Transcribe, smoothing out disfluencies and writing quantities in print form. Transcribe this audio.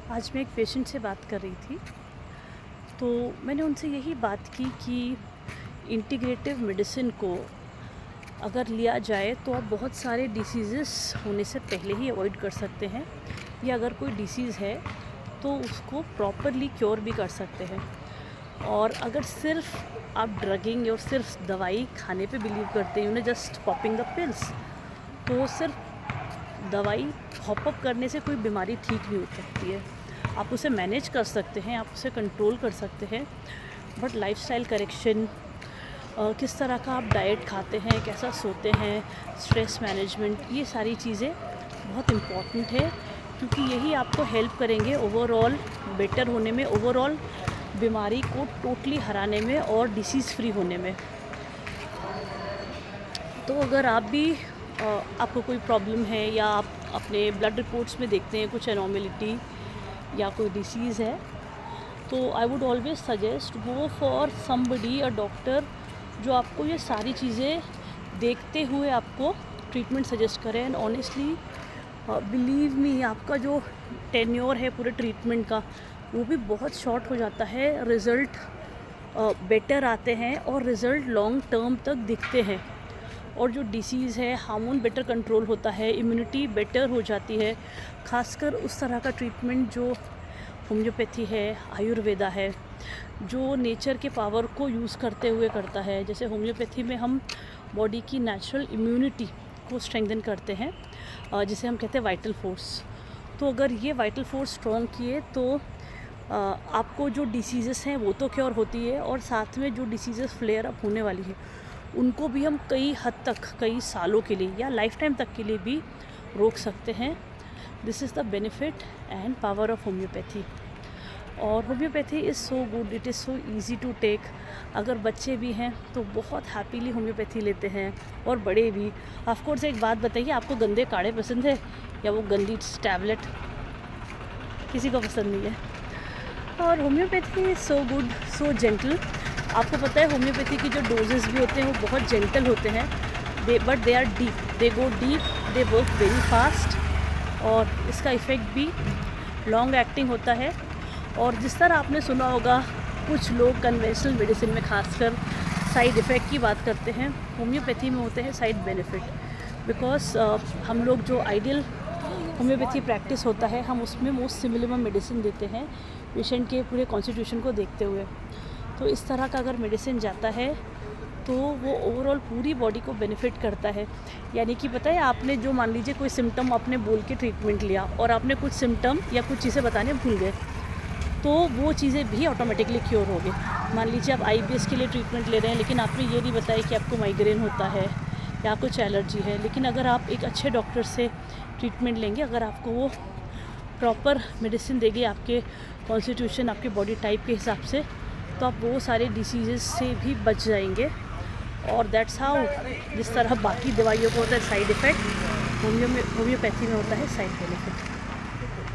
आज मैं एक पेशेंट से बात कर रही थी, तो मैंने उनसे यही बात की कि इंटीग्रेटिव मेडिसिन को अगर लिया जाए तो आप बहुत सारे डिसीज़ेस होने से पहले ही अवॉइड कर सकते हैं, या अगर कोई डिसीज़ है तो उसको प्रॉपरली क्योर भी कर सकते हैं। और अगर सिर्फ आप ड्रगिंग और सिर्फ दवाई खाने पे बिलीव करते हैं, उन्हें जस्ट पॉपिंग द पिल्स, तो सिर्फ दवाई हॉप अप करने से कोई बीमारी ठीक नहीं हो सकती है। आप उसे मैनेज कर सकते हैं, आप उसे कंट्रोल कर सकते हैं, बट लाइफस्टाइल करेक्शन, किस तरह का आप डाइट खाते हैं, कैसा सोते हैं, स्ट्रेस मैनेजमेंट, ये सारी चीज़ें बहुत इम्पॉर्टेंट है, क्योंकि यही आपको हेल्प करेंगे ओवरऑल बेटर होने में, ओवरऑल बीमारी को टोटली हराने में और डिसीज़ फ्री होने में। तो अगर आप भी आपको कोई प्रॉब्लम है, या आप अपने ब्लड रिपोर्ट्स में देखते हैं कुछ एनॉमलिटी या कोई डिसीज़ है, तो I would always suggest go for somebody, a doctor, जो आपको ये सारी चीज़ें देखते हुए आपको ट्रीटमेंट सजेस्ट करें। एंड ऑनेस्टली बिलीव मी, आपका जो टेन्योर है पूरे ट्रीटमेंट का, वो भी बहुत शॉर्ट हो जाता है। रिज़ल्ट बेटर आते हैं और रिज़ल्ट लॉन्ग टर्म तक दिखते हैं, और जो डिसीज़ है, हार्मोन बेटर कंट्रोल होता है, इम्यूनिटी बेटर हो जाती है। खासकर उस तरह का ट्रीटमेंट जो होम्योपैथी है, आयुर्वेदा है, जो नेचर के पावर को यूज़ करते हुए करता है। जैसे होम्योपैथी में हम बॉडी की नेचुरल इम्यूनिटी को स्ट्रेंथन करते हैं, जिसे हम कहते हैं वाइटल फोर्स। तो अगर ये वाइटल फोर्स स्ट्रॉन्ग किए तो आपको जो डिसीज़ेस हैं वो तो क्योर होती है, और साथ में जो डिसीज़ेस फ्लेयर अप होने वाली है उनको भी हम कई हद तक, कई सालों के लिए या लाइफ टाइम तक के लिए भी रोक सकते हैं। This is the benefit and power of homeopathy. और homeopathy is so good, it is so easy to take. अगर बच्चे भी हैं तो बहुत हैप्पीली होम्योपैथी लेते हैं, और बड़े भी। ऑफ कोर्स एक बात बताइए, आपको गंदे काढ़े पसंद है या वो गंदी टैबलेट? किसी को पसंद नहीं है। और homeopathy is so good, so gentle. आपको पता है होम्योपैथी की जो डोजेस भी होते हैं वो बहुत जेंटल होते हैं, but they are deep, they go deep, they work very fast, और इसका इफ़ेक्ट भी लॉन्ग एक्टिंग होता है। और जिस तरह आपने सुना होगा, कुछ लोग कन्वेंशनल मेडिसिन में खासकर साइड इफ़ेक्ट की बात करते हैं, होम्योपैथी में होते हैं साइड बेनिफिट। बिकॉज हम लोग जो आइडियल होम्योपैथी प्रैक्टिस होता है, हम उसमें मोस्ट सिमिलर मेडिसिन देते हैं पेशेंट के पूरे कॉन्स्टिट्यूशन को देखते हुए। तो इस तरह का अगर मेडिसिन जाता है तो वो ओवरऑल पूरी बॉडी को बेनिफिट करता है। यानी कि पता है, आपने जो मान लीजिए कोई सिम्टम आपने बोल के ट्रीटमेंट लिया, और आपने कुछ सिम्टम या कुछ चीज़ें बताने भूल गए, तो वो चीज़ें भी ऑटोमेटिकली क्योर हो गई। मान लीजिए आप आईबीएस के लिए ट्रीटमेंट ले रहे हैं, लेकिन आपने ये नहीं बताया कि आपको माइग्रेन होता है या कुछ एलर्जी है। लेकिन अगर आप एक अच्छे डॉक्टर से ट्रीटमेंट लेंगे, अगर आपको वो प्रॉपर मेडिसिन देगी आपके कॉन्स्टिट्यूशन, आपके बॉडी टाइप के हिसाब से, तो आप वो सारे डिसीज़ेस से भी बच जाएंगे। और दैट्स हाउ, जिस तरह बाकी दवाइयों को होता है साइड इफ़ेक्ट, होम्योपैथी में होता है साइड बेनिफिट।